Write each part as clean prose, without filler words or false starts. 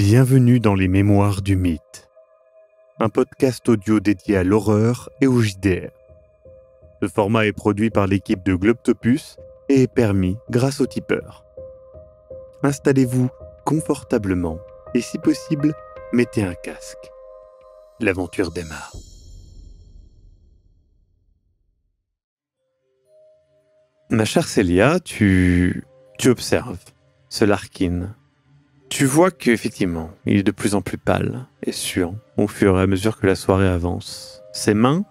Bienvenue dans les Mémoires du Mythe, un podcast audio dédié à l'horreur et au JDR. Ce format est produit par l'équipe de Globtopus et est permis grâce au tipeur. Installez-vous confortablement et si possible, mettez un casque. L'aventure démarre. Ma chère Célia, tu observes ce Larkin. Tu vois qu'effectivement, il est de plus en plus pâle et suant au fur et à mesure que la soirée avance. Ses mains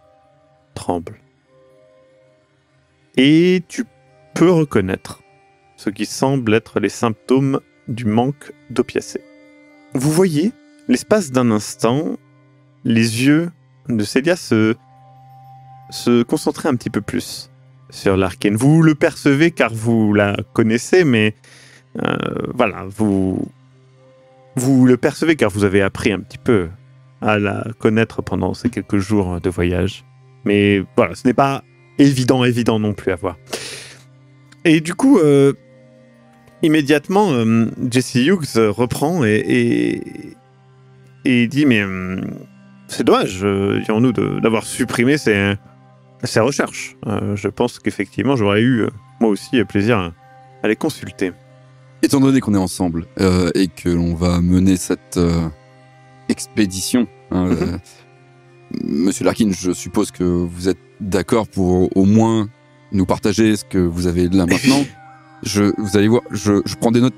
tremblent. Et tu peux reconnaître ce qui semble être les symptômes du manque d'opiacés. Vous voyez, l'espace d'un instant, les yeux de Célia se concentrer un petit peu plus sur Larkin. Vous le percevez car vous la connaissez, mais voilà, vous le percevez car vous avez appris un petit peu à la connaître pendant ces quelques jours de voyage. Mais voilà, ce n'est pas évident non plus à voir. Et du coup, immédiatement, Jesse Hughes reprend et dit « Mais c'est dommage, dirons-nous, d'avoir supprimé ces recherches. Je pense qu'effectivement, j'aurais eu, moi aussi, plaisir à les consulter. » Étant donné qu'on est ensemble et que l'on va mener cette expédition, Monsieur Larkin, je suppose que vous êtes d'accord pour au moins nous partager ce que vous avez là maintenant. Vous allez voir, je prends des notes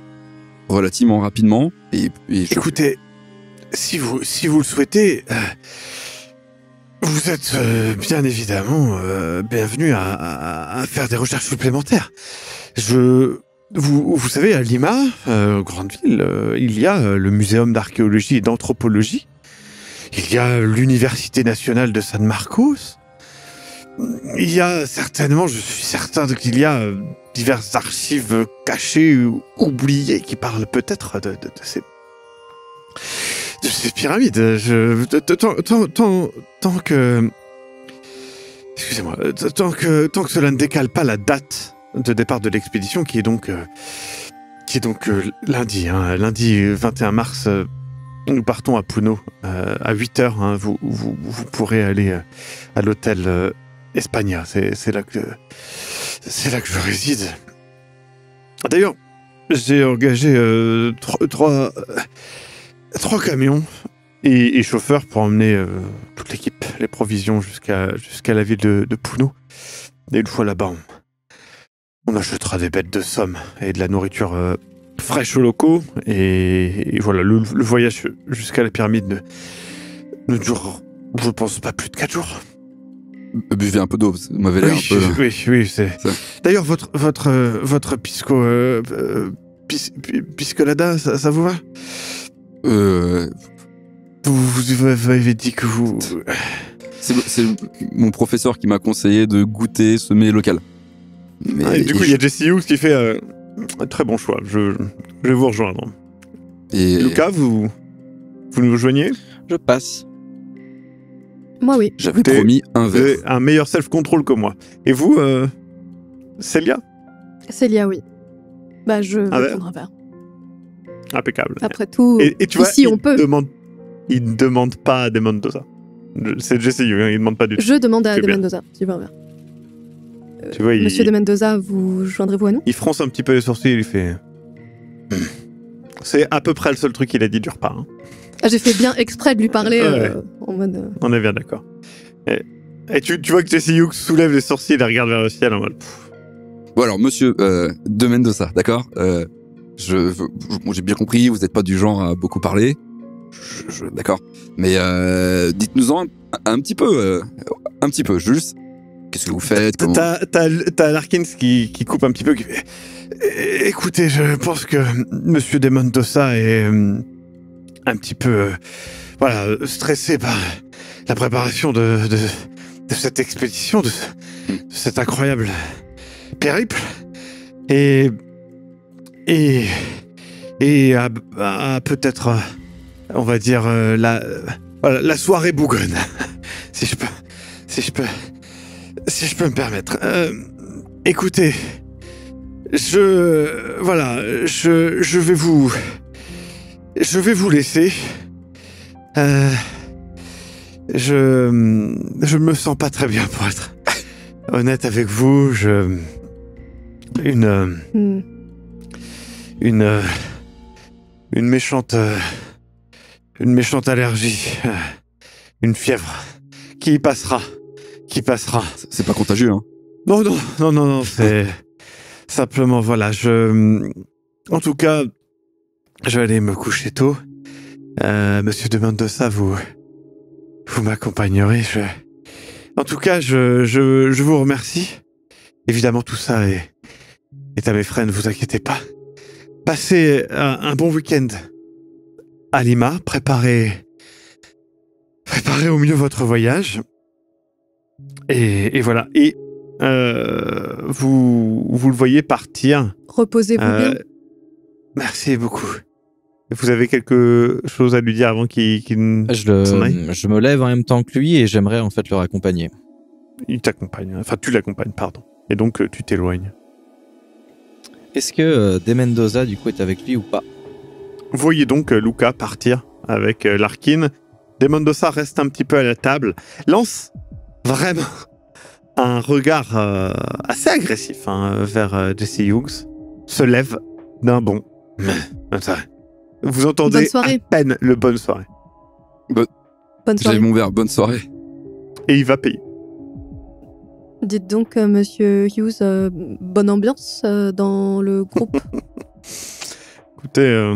relativement rapidement et Écoutez, si vous le souhaitez, vous êtes bien évidemment bienvenu à faire des recherches supplémentaires. Vous savez, à Lima, grande ville, il y a le Muséum d'archéologie et d'anthropologie. Il y a l'Université nationale de San Marcos. Il y a certainement, je suis certain qu'il y a diverses archives cachées ou oubliées qui parlent peut-être de ces pyramides. Tant que... Excusez-moi. Tant que cela ne décale pas la date de départ de l'expédition, qui est donc lundi, lundi 21 mars, nous partons à Puno, à 8h, vous pourrez aller à l'hôtel Espagna, c'est là que je réside. D'ailleurs, j'ai engagé trois camions et chauffeurs pour emmener toute l'équipe, les provisions jusqu'à la ville de Puno. Et une fois là-bas, on achètera des bêtes de somme et de la nourriture fraîche aux locaux. Et voilà, le voyage jusqu'à la pyramide ne dure, je pense, pas plus de 4 jours. Buvez un peu d'eau, vous m'avez l'air un peu... Oui, c'est... D'ailleurs, votre piscolada, ça vous va? Vous avez dit que vous... C'est mon professeur qui m'a conseillé de goûter ce mets local. Et du coup, il y a Jesse Hughes qui fait un très bon choix. Je vais vous rejoindre. Et Lucas, vous nous rejoignez? Je passe. Moi, oui. J'avais promis un verre. Vous avez un meilleur self-control que moi. Et vous, Célia? Célia, oui. Je vais prendre un verre. Impeccable. Après tout, et tu vois, ici, on peut. Il ne demande pas à De Mendoza. C'est Jesse Hughes, il ne demande pas du tout. Je demande à De Mendoza, tu veux un verre. Tu vois, Monsieur De Mendoza, vous joindrez-vous à nous? Il fronce un petit peu les sourcils, il fait... C'est à peu près le seul truc qu'il a dit du repas. J'ai fait bien exprès de lui parler en mode... On est bien d'accord. Et tu vois que Jesse Hughes soulève les sourcils et regarde vers le ciel en mode... Bon alors, monsieur De Mendoza, d'accord, j'ai bien compris, vous n'êtes pas du genre à beaucoup parler. D'accord. Mais dites-nous-en un petit peu, juste. Qu'est-ce que vous faites? T'as Larkins qui coupe un petit peu, qui fait... Écoutez, je pense que Monsieur De Mendoza est un petit peu stressé par la préparation de cette expédition, de cet incroyable périple, et à peut-être, on va dire, la soirée bougonne, si je peux me permettre. Écoutez, je vais vous je vais vous laisser. Je me sens pas très bien pour être honnête avec vous. Une méchante allergie, une fièvre qui passera. C'est pas contagieux, hein. Non, c'est simplement, voilà, en tout cas, je vais aller me coucher tôt. Monsieur de Mendoza, vous m'accompagnerez. En tout cas, je vous remercie. Évidemment, tout ça est à mes frais, ne vous inquiétez pas. Passez un bon week-end à Lima, préparez au mieux votre voyage. Et voilà. Et vous le voyez partir. Reposez-vous bien. Merci beaucoup. Vous avez quelque chose à lui dire avant qu'il s'en aille ? Je me lève en même temps que lui et j'aimerais en fait le raccompagner. Il t'accompagne. Enfin, tu l'accompagnes, pardon. Et donc, tu t'éloignes. Est-ce que De Mendoza, du coup, est avec lui ou pas ? Vous voyez donc Luca partir avec Larkin. De Mendoza reste un petit peu à la table. Lance vraiment un regard assez agressif vers Jesse Hughes. Se lève d'un bond. Vous entendez à peine le bonne soirée. Bonne soirée. J'ai mon verre, bonne soirée. Et il va payer. Dites donc, monsieur Hughes, bonne ambiance dans le groupe. Écoutez,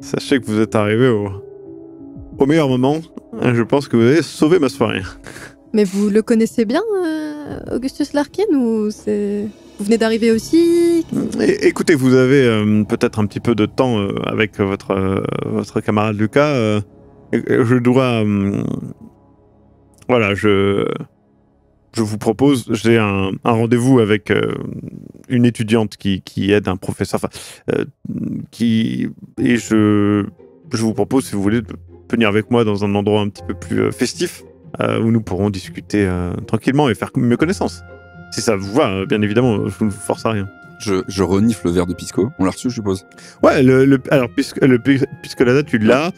sachez que vous êtes arrivé au meilleur moment. Je pense que vous avez sauvé ma soirée. Mais vous le connaissez bien, Augustus Larkin, ou c'est... Vous venez d'arriver aussi ? Écoutez, vous avez peut-être un petit peu de temps avec votre camarade Lucas. Je dois... voilà, je vous propose... J'ai un rendez-vous avec une étudiante qui aide un professeur. Et je vous propose, si vous voulez, de venir avec moi dans un endroit un petit peu plus festif, où nous pourrons discuter tranquillement et faire mieux connaissance. Si ça vous va, bien évidemment, je ne vous force à rien. Je renifle le verre de pisco. On l'a reçu, je suppose. Ouais, alors, puisque la tu l'as,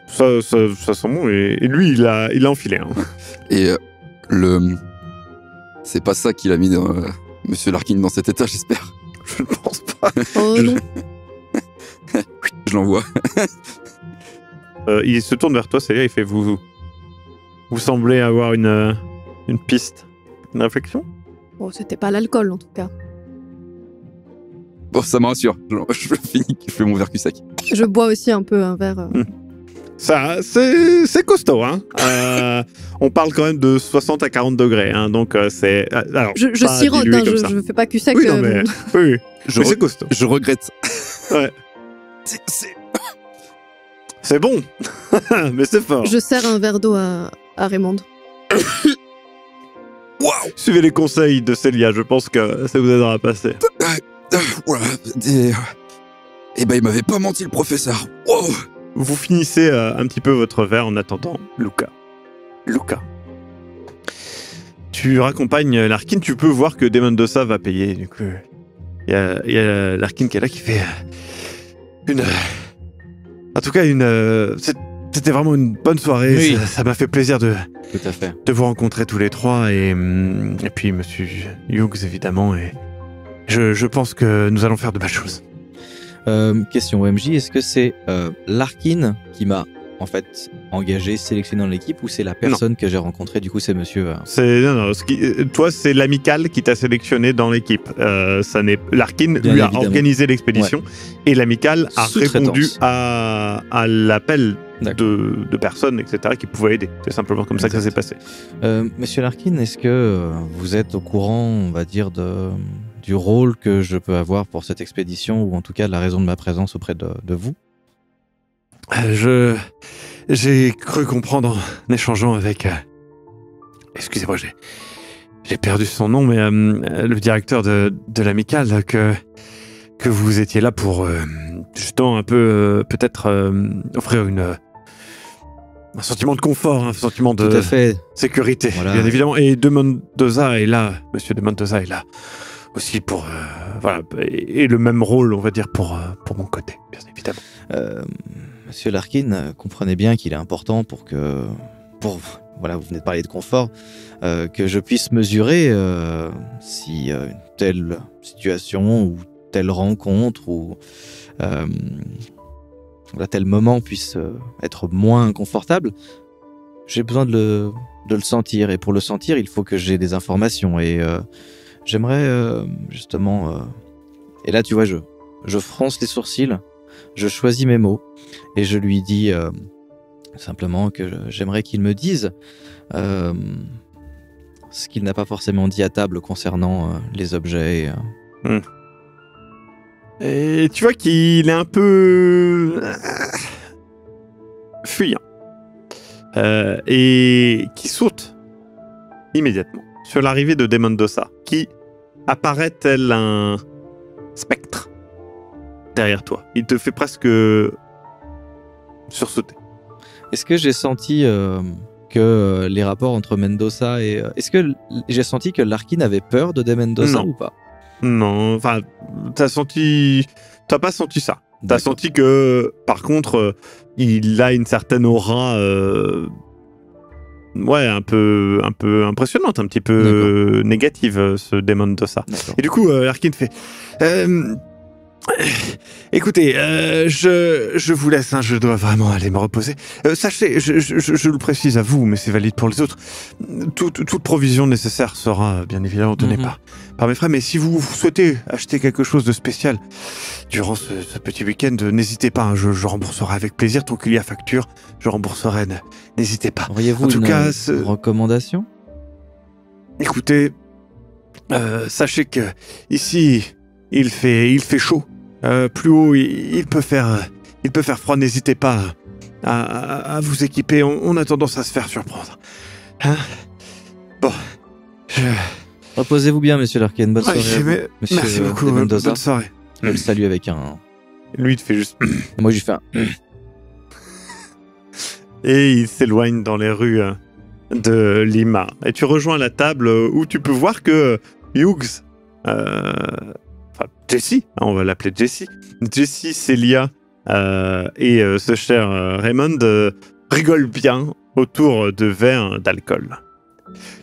ça sent bon, et lui, il a enfilé. Hein. Et c'est pas ça qu'il a mis Monsieur Larkin dans cet état, j'espère. Je ne pense pas. Oh non. Je l'envoie. Il se tourne vers toi, Célia, il fait vous semblez avoir une piste, une réflexion. Bon, c'était pas l'alcool, en tout cas. Bon, ça me rassure. Je finis, je fais mon verre cul sec. Je bois aussi un peu un verre. Ça, c'est costaud, hein. On parle quand même de 60 à 40 degrés, hein, donc c'est... Alors, je sirote, hein, je fais pas cul sec. Oui, non, mais... oui. C'est costaud. Je regrette. Ouais. C'est bon, mais c'est fort. Je sers un verre d'eau à Raymond. Waouh. Suivez les conseils de Célia, je pense que ça vous aidera à passer. Voilà. Eh ben, il m'avait pas menti, le professeur. Wow. Vous finissez un petit peu votre verre en attendant Luca. Tu raccompagnes Larkin, tu peux voir que De Mendoza va payer. Du coup, il y a Larkin qui est là qui fait en tout cas, c'était vraiment une bonne soirée. Oui. Ça m'a fait plaisir de Tout à fait. vous rencontrer tous les trois et puis Monsieur Hughes évidemment. Et je pense que nous allons faire de belles choses. Question OMJ, est-ce que c'est Larkin qui m'a en fait engagé, sélectionné dans l'équipe, ou c'est la personne que j'ai rencontrée, du coup c'est monsieur toi c'est l'amicale qui t'a sélectionné dans l'équipe. Larkin Bien lui a évidemment organisé l'expédition, et l'amicale a répondu à l'appel de personnes, etc., qui pouvaient aider. C'est simplement comme ça que ça s'est passé. Monsieur Larkin, est-ce que vous êtes au courant, on va dire, du rôle que je peux avoir pour cette expédition, ou en tout cas de la raison de ma présence auprès de vous? J'ai cru comprendre en échangeant avec... excusez-moi, j'ai perdu son nom, mais le directeur de l'amicale, que vous étiez là pour justement un peu peut-être offrir un sentiment de confort, un sentiment de Tout à fait. sécurité, Voilà. bien évidemment. Et De Mendoza est là, Monsieur De Mendoza est là aussi pour... voilà, et le même rôle, on va dire, pour mon côté, bien évidemment. Monsieur Larkin, comprenez bien qu'il est important voilà, vous venez de parler de confort, que je puisse mesurer si une telle situation ou telle rencontre ou tel moment puisse être moins confortable. J'ai besoin de le sentir, et pour le sentir, il faut que j'ai des informations, et j'aimerais justement... Et là, tu vois, je fronce les sourcils, je choisis mes mots, et je lui dis simplement que j'aimerais qu'il me dise ce qu'il n'a pas forcément dit à table concernant les objets. Et tu vois qu'il est un peu fuyant. Et qui saute immédiatement sur l'arrivée de Demendosa, qui apparaît tel un spectre derrière toi. Il te fait presque sursauter. Est-ce que j'ai senti que les rapports entre Mendoza et... Est-ce que j'ai senti que Larkin avait peur de Mendoza ou pas? Non, enfin, t'as pas senti ça. T'as D'accord. senti que, par contre, il a une certaine aura, un peu impressionnante, un petit peu négative, ce Demendosa. D'accord. Et du coup, Larkin fait... écoutez, je vous laisse, hein, je dois vraiment aller me reposer. Sachez, je le précise à vous, mais c'est valide pour les autres, toute provision nécessaire sera bien évidemment donnée par mes frères, mais si vous souhaitez acheter quelque chose de spécial durant ce petit week-end, n'hésitez pas, hein, je rembourserai avec plaisir, tant qu'il y a facture, je rembourserai, n'hésitez pas. Auriez-vous une recommandation? Écoutez, sachez que ici, il fait chaud. Plus haut, il peut faire froid. N'hésitez pas à vous équiper. On a tendance à se faire surprendre. Hein? Bon, Reposez-vous bien, monsieur Larkin. Bonne soirée. Monsieur merci beaucoup. Mendoza. Bonne soirée. Je le salue avec un... Lui, il te fait juste... Moi, je lui fais un... Et il s'éloigne dans les rues de Lima. Et tu rejoins la table où tu peux voir que Hughes... Jessie, on va l'appeler Jessie. Jessie, Célia et ce cher Raymond rigolent bien autour de verres d'alcool.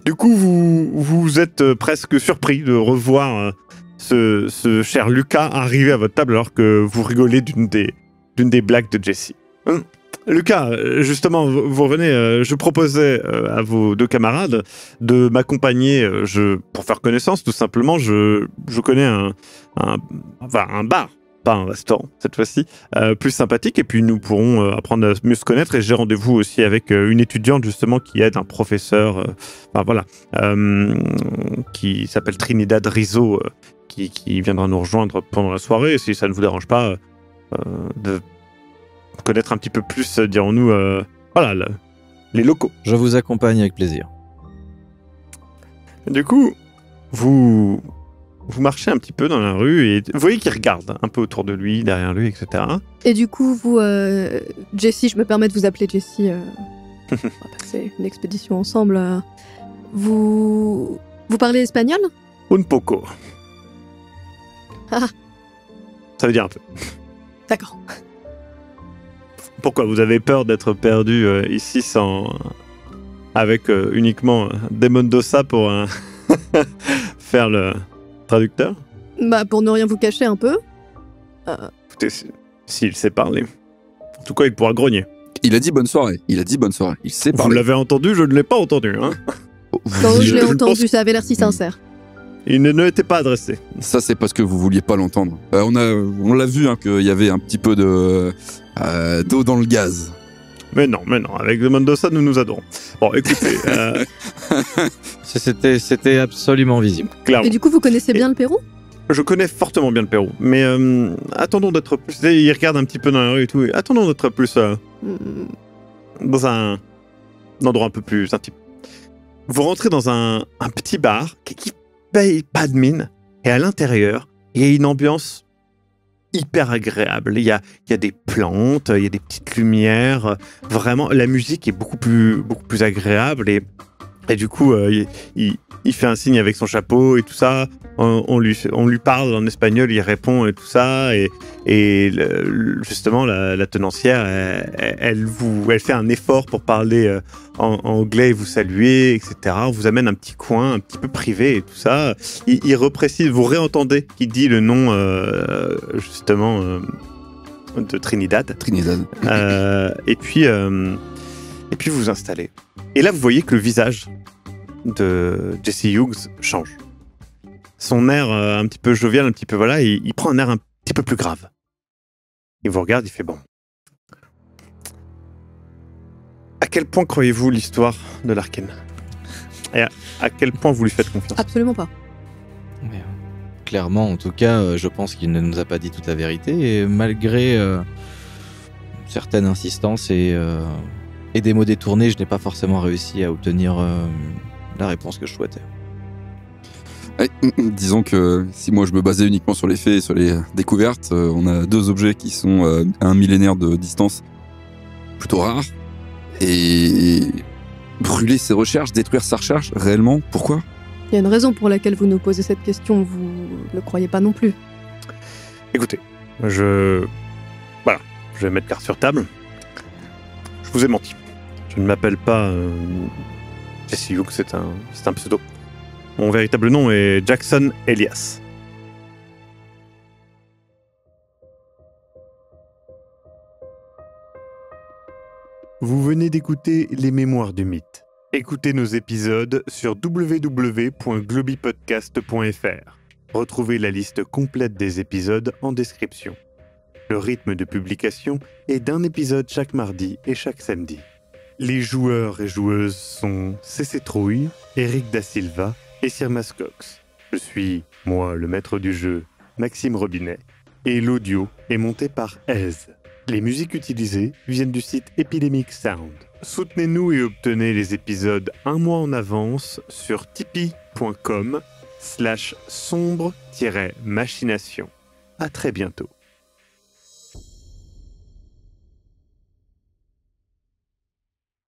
Du coup, vous êtes presque surpris de revoir ce cher Lucas arriver à votre table alors que vous rigolez d'une des blagues de Jessie. Lucas, justement, vous revenez, je proposais à vos deux camarades de m'accompagner pour faire connaissance, tout simplement. Je connais un bar, pas un restaurant cette fois-ci, plus sympathique, et puis nous pourrons apprendre à mieux se connaître, et j'ai rendez-vous aussi avec une étudiante justement qui aide un professeur, qui s'appelle Trinidad Rizzo, qui viendra nous rejoindre pendant la soirée, si ça ne vous dérange pas de connaître un petit peu plus, dirons-nous, les locaux. Je vous accompagne avec plaisir. Du coup, vous marchez un petit peu dans la rue et vous voyez qu'il regarde un peu autour de lui, derrière lui, etc. Et du coup, vous, Jessie, je me permets de vous appeler Jessie, on va passer une expédition ensemble. Vous parlez espagnol? Un poco. Ah. Ça veut dire un peu. D'accord. Pourquoi? Vous avez peur d'être perdu ici avec uniquement Demendosa pour faire le traducteur? Bah, pour ne rien vous cacher un peu. Écoutez, s'il sait parler. En tout cas, il pourra grogner. Il a dit bonne soirée. Il sait Vous parler. l'avez entendu, je ne l'ai pas entendu. Hein. Quand je l'ai je entendu, pense- ça avait l'air si sincère. Il ne était pas adressé. Ça, c'est parce que vous vouliez pas l'entendre. On l'a vu, hein, qu'il y avait un petit peu d'eau dans le gaz. Mais non, avec Demendosa, nous nous adorons. Bon, écoutez, C'était absolument visible. clairement. Et du coup, vous connaissez bien le Pérou? Je connais fortement bien le Pérou, mais attendons d'être plus... Il regarde un petit peu dans la rue et tout, et attendons d'être plus dans un endroit un peu plus intime. Vous rentrez dans un petit bar qui paye pas de mine, et à l'intérieur, il y a une ambiance hyper agréable. Il y a des plantes, il y a des petites lumières, vraiment, la musique est beaucoup plus agréable, et Et du coup, il fait un signe avec son chapeau et tout ça. On lui parle en espagnol, il répond et tout ça. Justement, la tenancière, elle fait un effort pour parler en anglais et vous saluer, etc. On vous amène un petit coin, un petit peu privé et tout ça. Il reprécise, vous réentendez qu'il dit le nom, justement, de Trinidad. Et puis vous vous installez. Et là, vous voyez que le visage de Jesse Hughes change. Son air un petit peu jovial, un petit peu voilà, il prend un air un petit peu plus grave. Il vous regarde, il fait bon. À quel point croyez-vous l'histoire de Larkin ? Et à quel point vous lui faites confiance ? Absolument pas. Clairement, en tout cas, je pense qu'il ne nous a pas dit toute la vérité. Et malgré certaines insistances et des mots détournés, je n'ai pas forcément réussi à obtenir la réponse que je souhaitais. Disons que si moi je me basais uniquement sur les faits et sur les découvertes, on a 2 objets qui sont à 1 millénaire de distance, plutôt rares. Et brûler ses recherches, détruire sa recherche, réellement, pourquoi ? Il y a une raison pour laquelle vous nous posez cette question, vous ne le croyez pas non plus. Écoutez, je vais mettre carte sur table. Je vous ai menti. Je ne m'appelle pas Jesse Hughes, c'est un pseudo. Mon véritable nom est Jackson Elias. Vous venez d'écouter Les Mémoires du Mythe. Écoutez nos épisodes sur www.globipodcast.fr. Retrouvez la liste complète des épisodes en description. Le rythme de publication est d'un épisode chaque mardi et chaque samedi. Les joueurs et joueuses sont CC Trouille, Eric Da Silva et Sir Mascox. Je suis, moi, le maître du jeu, Maxime Robinet, et l'audio est monté par Ez. Les musiques utilisées viennent du site Epidemic Sound. Soutenez-nous et obtenez les épisodes un mois en avance sur tipeee.com/sombre-machination. À très bientôt.